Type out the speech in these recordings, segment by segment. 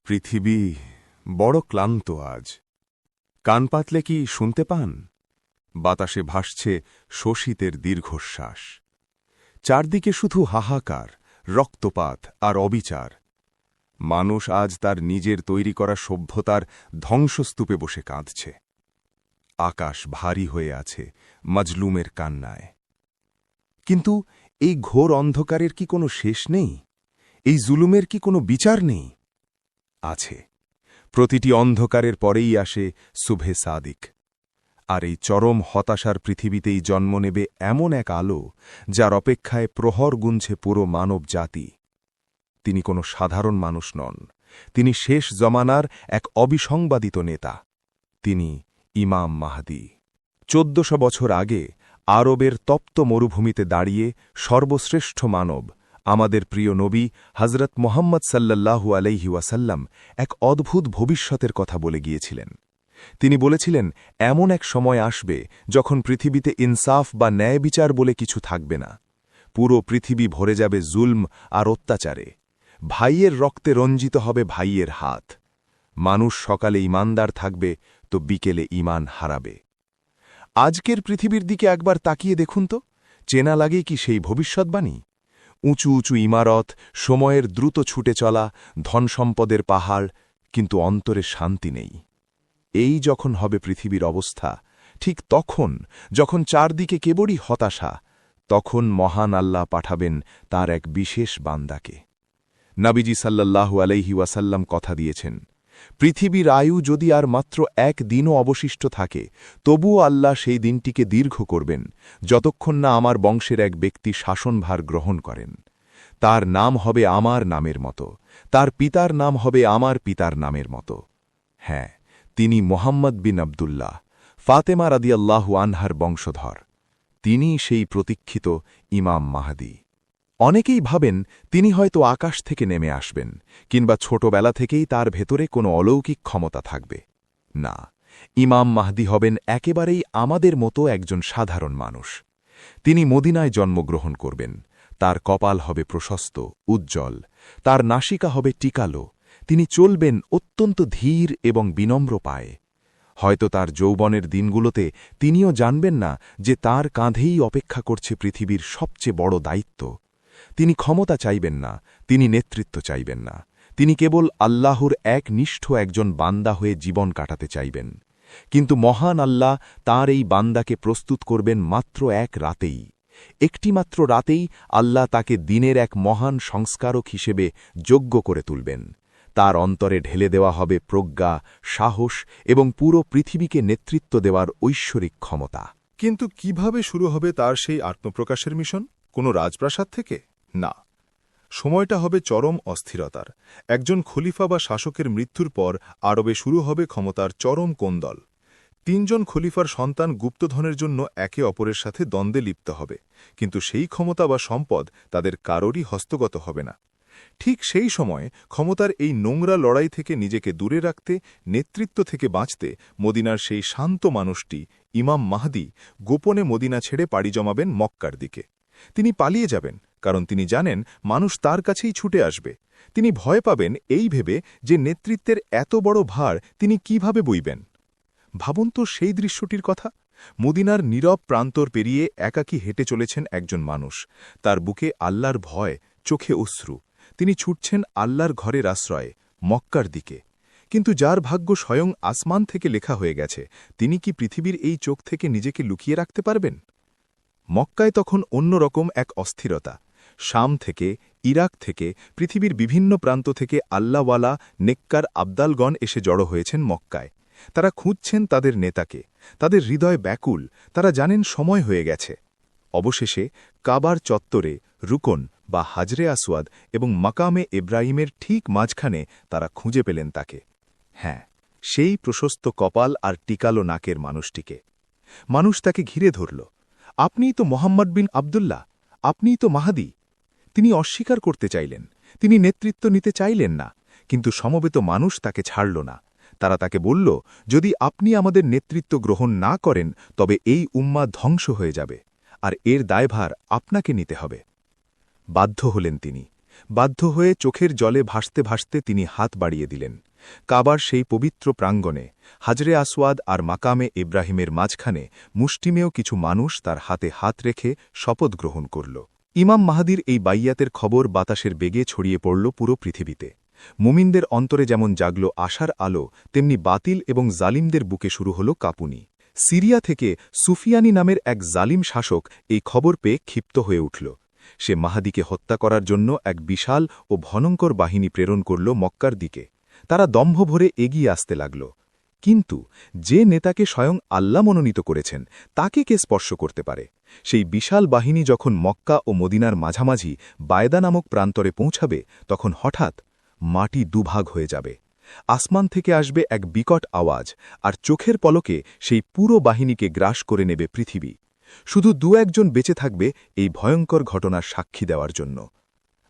পৃথিবী বড় ক্লান্ত আজ। কান পাতলে কি শুনতে পান? বাতাসে ভাসছে শোষিতের দীর্ঘশ্বাস। চারদিকে শুধু হাহাকার, রক্তপাত আর অবিচার। মানুষ আজ তার নিজের তৈরি করা সভ্যতার ধ্বংসস্তূপে বসে কাঁদছে। আকাশ ভারী হয়ে আছে মজলুমের কান্নায়। কিন্তু এই ঘোর অন্ধকারের কি কোনো শেষ নেই? এই জুলুমের কি কোনো বিচার নেই? আছে। প্রতিটি অন্ধকারের পরেই আসে সুবহে সাদিক। আর এই চরম হতাশার পৃথিবীতেই জন্ম নেবে এমন এক আলো, যার অপেক্ষায় প্রহর গুনছে পুরো মানব জাতি। তিনি কোনো সাধারণ মানুষ নন, তিনি শেষ জমানার এক অবিসংবাদিত নেতা। তিনি ইমাম মাহদী। ১৪০০ বছর আগে আরবের তপ্ত মরুভূমিতে দাঁড়িয়ে সর্বশ্রেষ্ঠ মানব, আমাদের প্রিয় নবী হজরত মোহাম্মদ সাল্লাল্লাহু আলাইহি ওয়াসাল্লাম এক অদ্ভুত ভবিষ্যতের কথা বলে গিয়েছিলেন। তিনি বলেছিলেন, এমন এক সময় আসবে যখন পৃথিবীতে ইনসাফ বা ন্যায় বিচার বলে কিছু থাকবে না। পুরো পৃথিবী ভরে যাবে জুলম আর অত্যাচারে। ভাইয়ের রক্তে রঞ্জিত হবে ভাইয়ের হাত। মানুষ সকালে ঈমানদার থাকবে তো বিকেলে ঈমান হারাবে। আজকের পৃথিবীর দিকে একবার তাকিয়ে দেখুন তো, চেনা লাগে কি সেই ভবিষ্যৎবাণী? উঁচু উঁচু ইমারত, সময়ের দ্রুত ছুটে চলা, ধনসম্পদের পাহাড়, কিন্তু অন্তরে শান্তি নেই। এই যখন হবে পৃথিবীর অবস্থা, ঠিক তখন যখন চারদিকে কেবলই হতাশা, তখন মহান আল্লাহ পাঠাবেন তার এক বিশেষ বান্দাকে। নবীজি সাল্লাল্লাহু আলাইহি ওয়াসাল্লাম কথা দিয়েছেন, পৃথিবীর আয়ু যদি আর মাত্র এক দিনও অবশিষ্ট থাকে, তবুও আল্লাহ সেই দিনটিকে দীর্ঘ করবেন, যতক্ষণ না আমার বংশের এক ব্যক্তি শাসনভার গ্রহণ করেন। তার নাম হবে আমার নামের মতো, তার পিতার নাম হবে আমার পিতার নামের মতো। হ্যাঁ, তিনি মোহাম্মদ বিন আবদুল্লাহ, ফাতেমা রাদিয়াল্লাহু আনহার বংশধর। তিনি সেই প্রতীক্ষিত ইমাম মাহদী। অনেকেই ভাবেন তিনি হয়তো আকাশ থেকে নেমে আসবেন, কিংবা ছোটবেলা থেকেই তার ভেতরে কোনো অলৌকিক ক্ষমতা থাকবে। না, ইমাম মাহদী হবেন একেবারেই আমাদের মতো একজন সাধারণ মানুষ। তিনি মদিনায় জন্মগ্রহণ করবেন। তার কপাল হবে প্রশস্ত, উজ্জ্বল, তার নাসিকা হবে টিকালো। তিনি চলবেন অত্যন্ত ধীর এবং বিনম্র পায়ে। হয়তো তার যৌবনের দিনগুলোতে তিনিও জানবেন না যে তার কাঁধেই অপেক্ষা করছে পৃথিবীর সবচেয়ে বড় দায়িত্ব। তিনি ক্ষমতা চাইবেন না, তিনি নেতৃত্ব চাইবেন না, তিনি কেবল আল্লাহর একনিষ্ঠ একজন বান্দা হয়ে জীবন কাটাতে চাইবেন। কিন্তু মহান আল্লাহ তাঁর এই বান্দাকে প্রস্তুত করবেন মাত্র এক রাতেই। একটিমাত্র রাতেই আল্লাহ তাকে দিনের এক মহান সংস্কারক হিসেবে যোগ্য করে তুলবেন। তার অন্তরে ঢেলে দেওয়া হবে প্রজ্ঞা, সাহস এবং পুরো পৃথিবীকে নেতৃত্ব দেওয়ার ঐশ্বরিক ক্ষমতা। কিন্তু কিভাবে শুরু হবে তার সেই আত্মপ্রকাশের মিশন? কোনো রাজপ্রাসাদ থেকে? না, সময়টা হবে চরম অস্থিরতার। একজন খলিফা বা শাসকের মৃত্যুর পর আরবে শুরু হবে ক্ষমতার চরম কোন্দল। ৩ জন খলিফার সন্তান গুপ্তধনের জন্য একে অপরের সাথে দ্বন্দ্বে লিপ্ত হবে, কিন্তু সেই ক্ষমতা বা সম্পদ তাদের কারোরই হস্তগত হবে না। ঠিক সেই সময় ক্ষমতার এই নোংরা লড়াই থেকে নিজেকে দূরে রাখতে, নেতৃত্ব থেকে বাঁচতে মদিনার সেই শান্ত মানুষটি ইমাম মাহদী গোপনে মদিনা ছেড়ে পাড়ি জমাবেন মক্কার দিকে। তিনি পালিয়ে যাবেন, কারণ তিনি জানেন মানুষ তার কাছেই ছুটে আসবে। তিনি ভয় পাবেন এই ভেবে যে নেতৃত্বের এত বড় ভার তিনি কিভাবে বইবেন। ভাবুন তো সেই দৃশ্যটির কথা। মদিনার নীরব প্রান্তর পেরিয়ে একাকী হেঁটে চলেছেন একজন মানুষ। তার বুকে আল্লাহর ভয়, চোখে অশ্রু। তিনি ছুটছেন আল্লাহর ঘরের আশ্রয়ে, মক্কার দিকে। কিন্তু যার ভাগ্য স্বয়ং আসমান থেকে লেখা হয়ে গেছে, তিনি কি পৃথিবীর এই চোখ থেকে নিজেকে লুকিয়ে রাখতে পারবেন? মক্কায় তখন অন্যরকম এক অস্থিরতা। শাম থেকে, ইরাক থেকে, পৃথিবীর বিভিন্ন প্রান্ত থেকে আল্লাহওয়ালা নেককার আবদালগণ এসে জড়ো হয়েছেন মক্কায়। তারা খুঁজছেন তাদের নেতাকে। তাদের হৃদয় ব্যাকুল, তারা জানেন সময় হয়ে গেছে। অবশেষে কাবার চত্বরে, রুকন বা হাজরে আসওয়াদ এবং মাকামে ইব্রাহিমের ঠিক মাঝখানে তারা খুঁজে পেলেন তাকে। হ্যাঁ, সেই প্রশস্ত কপাল আর টিকালো নাকের মানুষটিকে। মানুষ তাকে ঘিরে ধরল। আপনিই তো মোহাম্মদ বিন আবদুল্লাহ, আপনিই তো মাহদী। তিনি অস্বীকার করতে চাইলেন, তিনি নেতৃত্ব নিতে চাইলেন না, কিন্তু সমবেত মানুষ তাকে ছাড়ল না। তারা তাকে বলল, যদি আপনি আমাদের নেতৃত্ব গ্রহণ না করেন তবে এই উম্মাহ ধ্বংস হয়ে যাবে, আর এর দায়ভার আপনাকে নিতে হবে। বাধ্য হলেন তিনি। বাধ্য হয়ে চোখের জলে ভাসতে ভাসতে তিনি হাত বাড়িয়ে দিলেন। কাবার সেই পবিত্র প্রাঙ্গণে হাজরে আসওয়াদ আর মাকামে ইব্রাহিমের মাঝখানে মুষ্টিমেয় কিছু মানুষ তার হাতে হাত রেখে শপথ গ্রহণ করল। ইমাম মাহাদির এই বাইয়াতের খবর বাতাসের বেগে ছড়িয়ে পড়ল পুরো পৃথিবীতে। মুমিনদের অন্তরে যেমন জাগল আশার আলো, তেমনি বাতিল এবং জালিমদের বুকে শুরু হল কাঁপুনি। সিরিয়া থেকে সুফিয়ানি নামের এক জালিম শাসক এই খবর পেয়ে ক্ষিপ্ত হয়ে উঠল। সে মাহাদিকে হত্যা করার জন্য এক বিশাল ও ভয়ঙ্কর বাহিনী প্রেরণ করল মক্কার দিকে। তারা দম্ভ ভরে এগিয়ে আসতে লাগল। কিন্তু যে নেতাকে স্বয়ং আল্লাহ মনোনীত করেছেন তাকে কে স্পর্শ করতে পারে? সেই বিশাল বাহিনী যখন মক্কা ও মদিনার মাঝামাঝি বায়দা নামক প্রান্তরে পৌঁছাবে, তখন হঠাৎ মাটি দুভাগ হয়ে যাবে। আসমান থেকে আসবে এক বিকট আওয়াজ, আর চোখের পলকে সেই পুরো বাহিনীকে গ্রাস করে নেবে পৃথিবী। শুধু দু-একজন বেঁচে থাকবে এই ভয়ঙ্কর ঘটনার সাক্ষী দেওয়ার জন্য।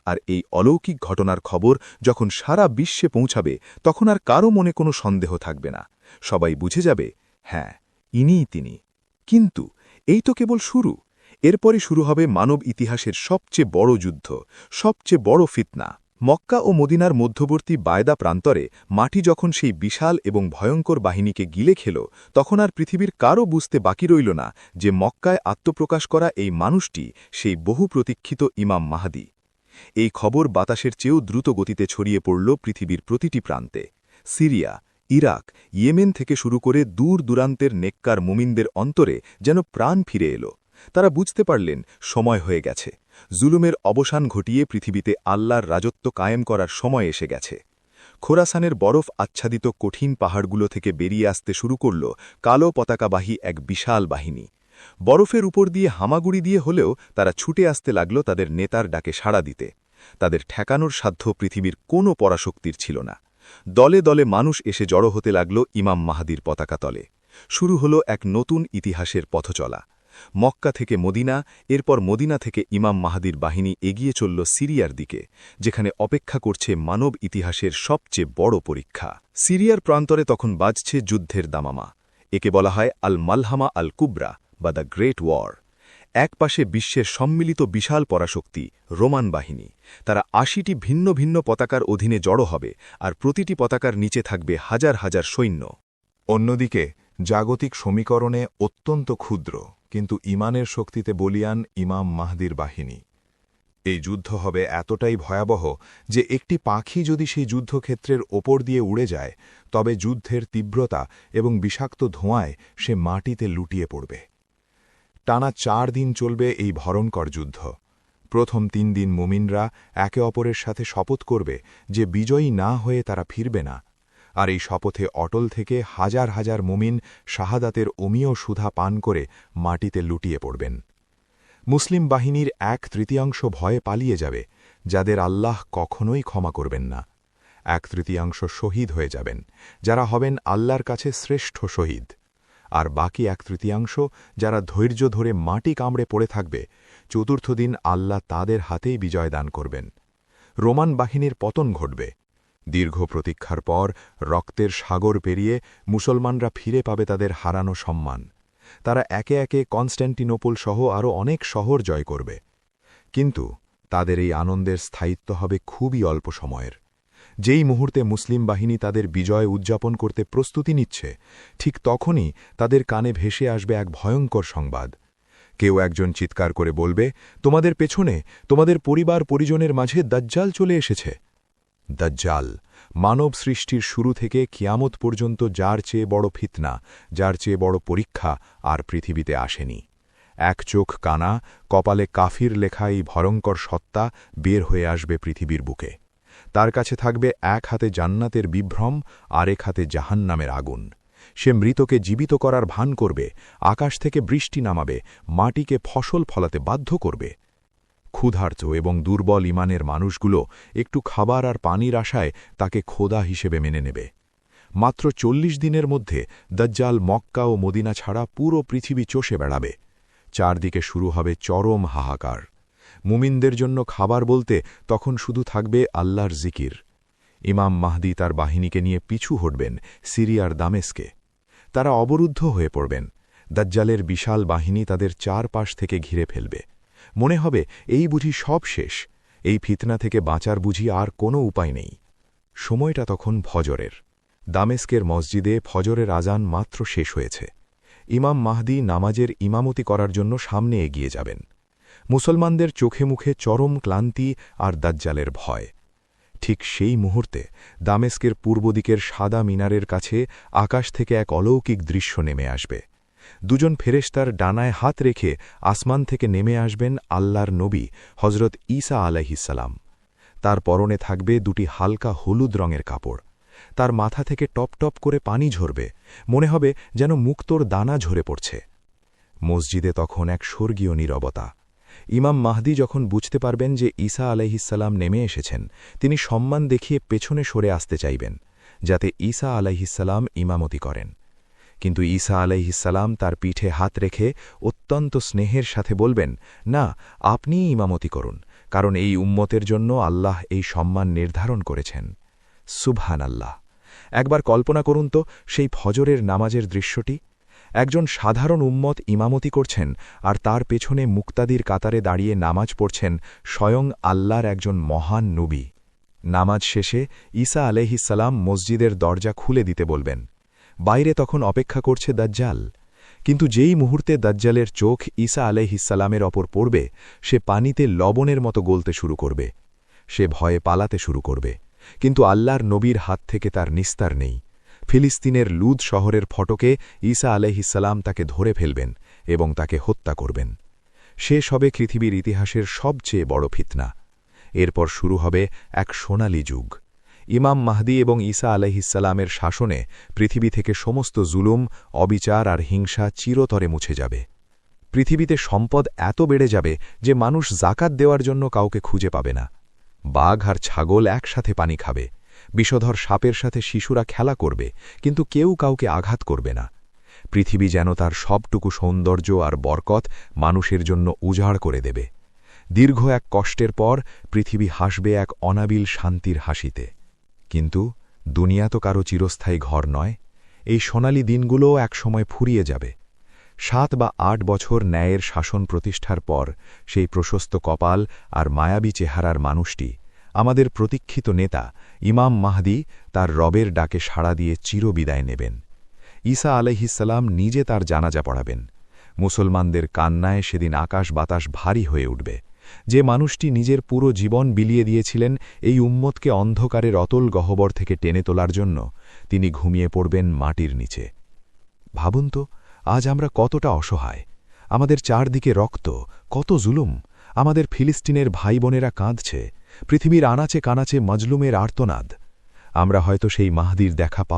আর এই অলৌকিক ঘটনার খবর যখন সারা বিশ্বে পৌঁছাবে, তখন আর কারও মনে কোনো সন্দেহ থাকবে না। সবাই বুঝে যাবে, হ্যাঁ, ইনিই তিনি। কিন্তু এই তো কেবল শুরু। এরপরে শুরু হবে মানব ইতিহাসের সবচেয়ে বড় যুদ্ধ, সবচেয়ে বড় ফিতনা। মক্কা ও মদিনার মধ্যবর্তী বায়দা প্রান্তরে মাটি যখন সেই বিশাল এবং ভয়ঙ্কর বাহিনীকে গিলে খেল, তখন আর পৃথিবীর কারও বুঝতে বাকি রইল না যে মক্কায় আত্মপ্রকাশ করা এই মানুষটি সেই বহু প্রতীক্ষিত ইমাম মাহাদি। এই খবর বাতাসের চেয়েও দ্রুত গতিতে ছড়িয়ে পড়ল পৃথিবীর প্রতিটি প্রান্তে। সিরিয়া, ইরাক, ইয়েমেন থেকে শুরু করে দূর দূরান্তের নেককার মুমিনদের অন্তরে যেন প্রাণ ফিরে এলো। তারা বুঝতে পারলেন সময় হয়ে গেছে। জুলুমের অবসান ঘটিয়ে পৃথিবীতে আল্লাহর রাজত্ব কায়েম করার সময় এসে গেছে। খোরাসানের বরফ আচ্ছাদিত কঠিন পাহাড়গুলো থেকে বেরিয়ে আসতে শুরু করল কালো পতাকাবাহী এক বিশাল বাহিনী। বরফের উপর দিয়ে হামাগুড়ি দিয়ে হলেও তারা ছুটে আসতে লাগল তাদের নেতার ডাকে সাড়া দিতে। তাদের ঠেকানোর সাধ্য পৃথিবীর কোনো পরাশক্তির ছিল না। দলে দলে মানুষ এসে জড়ো হতে লাগল ইমাম মাহাদির পতাকা তলে। শুরু হল এক নতুন ইতিহাসের পথচলা। মক্কা থেকে মদিনা, এরপর মদিনা থেকে ইমাম মাহাদির বাহিনী এগিয়ে চলল সিরিয়ার দিকে, যেখানে অপেক্ষা করছে মানব ইতিহাসের সবচেয়ে বড় পরীক্ষা। সিরিয়ার প্রান্তরে তখন বাজছে যুদ্ধের দামামা। একে বলা হয় আল মালহামা আল কুবরা বা দ্য গ্রেট ওয়ার। এক পাশে বিশ্বের সম্মিলিত বিশাল পরাশক্তি রোমান বাহিনী। তারা ৮০টি ভিন্ন ভিন্ন পতাকার অধীনে জড়ো হবে, আর প্রতিটি পতাকার নিচে থাকবে হাজার হাজার সৈন্য। অন্যদিকে জাগতিক সমীকরণে অত্যন্ত ক্ষুদ্র কিন্তু ইমানের শক্তিতে বলীয়ান ইমাম মাহদির বাহিনী। এই যুদ্ধ হবে এতটাই ভয়াবহ যে একটি পাখি যদি সেই যুদ্ধক্ষেত্রের ওপর দিয়ে উড়ে যায়, তবে যুদ্ধের তীব্রতা এবং বিষাক্ত ধোঁয়ায় সে মাটিতে লুটিয়ে পড়বে। টানা ৪ দিন চলবে এই ভয়ঙ্কর যুদ্ধ। প্রথম ৩ দিন মুমিনরা একে অপরের সাথে শপথ করবে যে বিজয়ী না হয়ে তারা ফিরবে না, আর এই শপথে অটল থেকে হাজার হাজার মুমিন শাহাদাতের অমীয় সুধা পান করে মাটিতে লুটিয়ে পড়বেন। মুসলিম বাহিনীর ১/৩ ভয়ে পালিয়ে যাবে, যাদের আল্লাহ কখনোই ক্ষমা করবেন না। ১/৩ শহীদ হয়ে যাবেন, যারা হবেন আল্লাহর কাছে শ্রেষ্ঠ শহীদ। আর বাকি ১/৩ যারা ধৈর্য ধরে মাটি কামড়ে পড়ে থাকবে, চতুর্থ দিন আল্লাহ তাদের হাতেই বিজয় দান করবেন। রোমান বাহিনীর পতন ঘটবে। দীর্ঘ প্রতীক্ষার পর রক্তের সাগর পেরিয়ে মুসলমানরা ফিরে পাবে তাদের হারানো সম্মান। তারা একে একে কনস্ট্যান্টিনোপল সহ আরও অনেক শহর জয় করবে। কিন্তু তাদের এই আনন্দের স্থায়িত্ব হবে খুবই অল্প সময়ের। যেই মুহূর্তে মুসলিম বাহিনী তাদের বিজয় উদযাপন করতে প্রস্তুতি নিচ্ছে, ঠিক তখনই তাদের কানে ভেসে আসবে এক ভয়ঙ্কর সংবাদ। কেউ একজন চিৎকার করে বলবে, তোমাদের পেছনে, তোমাদের পরিবার পরিজনের মাঝে দাজ্জাল চলে এসেছে। দাজ্জাল মানব সৃষ্টির শুরু থেকে কিয়ামত পর্যন্ত যার চেয়ে বড় ফিতনা, যার চেয়ে বড় পরীক্ষা আর পৃথিবীতে আসেনি। এক চোখ কানা, কপালে কাফির লেখা এই ভয়ঙ্কর সত্তা বের হয়ে আসবে পৃথিবীর বুকে। তার কাছে থাকবে এক হাতে জান্নাতের বিভ্রম, আরেক হাতে জাহান্নামের আগুন। সে মৃতকে জীবিত করার ভান করবে, আকাশ থেকে বৃষ্টি নামাবে, মাটিকে ফসল ফলাতে বাধ্য করবে। ক্ষুধার্ত এবং দুর্বল ইমানের মানুষগুলো একটু খাবার আর পানির আশায় তাকে খোদা হিসেবে মেনে নেবে। মাত্র ৪০ দিনের মধ্যে দাজ্জাল মক্কা ও মদিনা ছাড়া পুরো পৃথিবী চষে বেড়াবে। চারদিকে শুরু হবে চরম হাহাকার। মুমিনদের জন্য খাবার বলতে তখন শুধু থাকবে আল্লাহর জিকির। ইমাম মাহদি তার বাহিনীকে নিয়ে পিছু হটবেন সিরিয়ার দামেস্কে। তারা অবরুদ্ধ হয়ে পড়বেন। দাজ্জালের বিশাল বাহিনী তাদের চারপাশ থেকে ঘিরে ফেলবে। মনে হবে এই বুঝি সব শেষ। এই ফিতনা থেকে বাঁচার বুঝি আর কোনো উপায় নেই। সময়টা তখন ফজরের। দামেস্কের মসজিদে ফজরের আজান মাত্র শেষ হয়েছে। ইমাম মাহদী নামাজের ইমামতি করার জন্য সামনে এগিয়ে যাবেন। মুসলমানদের চোখে মুখে চরম ক্লান্তি আর দাজ্জালের ভয়। ঠিক সেই মুহূর্তে দামেস্কের পূর্বদিকের সাদা মিনারের কাছে আকাশ থেকে এক অলৌকিক দৃশ্য নেমে আসবে। দুজন ফেরেশতার ডানায় হাত রেখে আসমান থেকে নেমে আসবেন আল্লাহর নবী হজরত ঈসা আলাইহিসসালাম। তার পরনে থাকবে দুটি হালকা হলুদ রঙের কাপড়। তার মাথা থেকে টপ টপ করে পানি ঝরবে, মনে হবে যেন মুক্তোর দানা ঝরে পড়ছে। মসজিদে তখন এক স্বর্গীয় নীরবতা। ইমাম মাহদী যখন বুঝতে পারবেন যে ঈসা আলাইহিসসালাম নেমে এসেছেন, তিনি সম্মান দেখিয়ে পেছনে সরে আসতে চাইবেন, যাতে ঈসা আলাইহিসসালাম ইমামতি করেন। কিন্তু ঈসা আলাইহিসসালাম তার পিঠে হাত রেখে অত্যন্ত স্নেহের সাথে বলবেন, না, আপনিই ইমামতি করুন, কারণ এই উম্মতের জন্য আল্লাহ এই সম্মান নির্ধারণ করেছেন। সুবহানাল্লাহ! একবার কল্পনা করুন তো সেই ফজরের নামাজের দৃশ্যটি। একজন সাধারণ উম্মত ইমামতি করছেন, আর তার পেছনে মুক্তাদির কাতারে দাঁড়িয়ে নামাজ পড়ছেন স্বয়ং আল্লাহর একজন মহান নবী। নামাজ শেষে ঈসা আলাইহিসসালাম মসজিদের দরজা খুলে দিতে বলবেন। বাইরে তখন অপেক্ষা করছে দাজ্জাল। কিন্তু যেই মুহূর্তে দাজ্জালের চোখ ঈসা আলাইহিসসালামের ওপর পড়বে, সে পানিতে লবণের মতো গলতে শুরু করবে। সে ভয়ে পালাতে শুরু করবে, কিন্তু আল্লাহর নবীর হাত থেকে তার নিস্তার নেই। ফিলিস্তিনের লুদ শহরের ফটকে ঈসা আলাইহিসসালাম তাকে ধরে ফেলবেন এবং তাকে হত্যা করবেন। শেষ হবে পৃথিবীর ইতিহাসের সবচেয়ে বড় ফিতনা। এরপর শুরু হবে এক সোনালী যুগ। ইমাম মাহদী এবং ঈসা আলাইহিসসালামের শাসনে পৃথিবী থেকে সমস্ত জুলুম, অবিচার আর হিংসা চিরতরে মুছে যাবে। পৃথিবীতে সম্পদ এত বেড়ে যাবে যে মানুষ জাকাত দেওয়ার জন্য কাউকে খুঁজে পাবে না। বাঘ আর ছাগল একসাথে পানি খাবে। বিষধর সাপের সাথে শিশুরা খেলা করবে, কিন্তু কেউ কাউকে আঘাত করবে না। পৃথিবী যেন তার সবটুকু সৌন্দর্য আর বরকত মানুষের জন্য উজাড় করে দেবে। দীর্ঘ এক কষ্টের পর পৃথিবী হাসবে এক অনাবিল শান্তির হাসিতে। কিন্তু দুনিয়া তো কারো চিরস্থায়ী ঘর নয়। এই সোনালী দিনগুলোও একসময় ফুরিয়ে যাবে। 7 বা 8 বছর ন্যায়ের শাসন প্রতিষ্ঠার পর সেই প্রশস্ত কপাল আর মায়াবী চেহারার মানুষটি, আমাদের প্রতীক্ষিত নেতা ইমাম মাহদী, তার রবের ডাকে সাড়া দিয়ে চিরবিদায় নেবেন। ঈসা আলাইহিসসালাম নিজে তার জানাজা পড়াবেন। মুসলমানদের কান্নায় সেদিন আকাশ বাতাস ভারী হয়ে উঠবে। যে মানুষটি নিজের পুরো জীবন বিলিয়ে দিয়েছিলেন এই উম্মতকে অন্ধকারের অতল গহ্বর থেকে টেনে তোলার জন্য, তিনি ঘুমিয়ে পড়বেন মাটির নিচে। ভাবুন তো, আজ আমরা কতটা অসহায়। আমাদের চারদিকে রক্ত, কত জুলুম। আমাদের ফিলিস্তিনের ভাই বোনেরা কাঁদছে। পৃথিবীর আনাচে কানাচে মজলুমের আর্তনাদ। আমরা হয়তো সেই মাহদীর দেখা পাব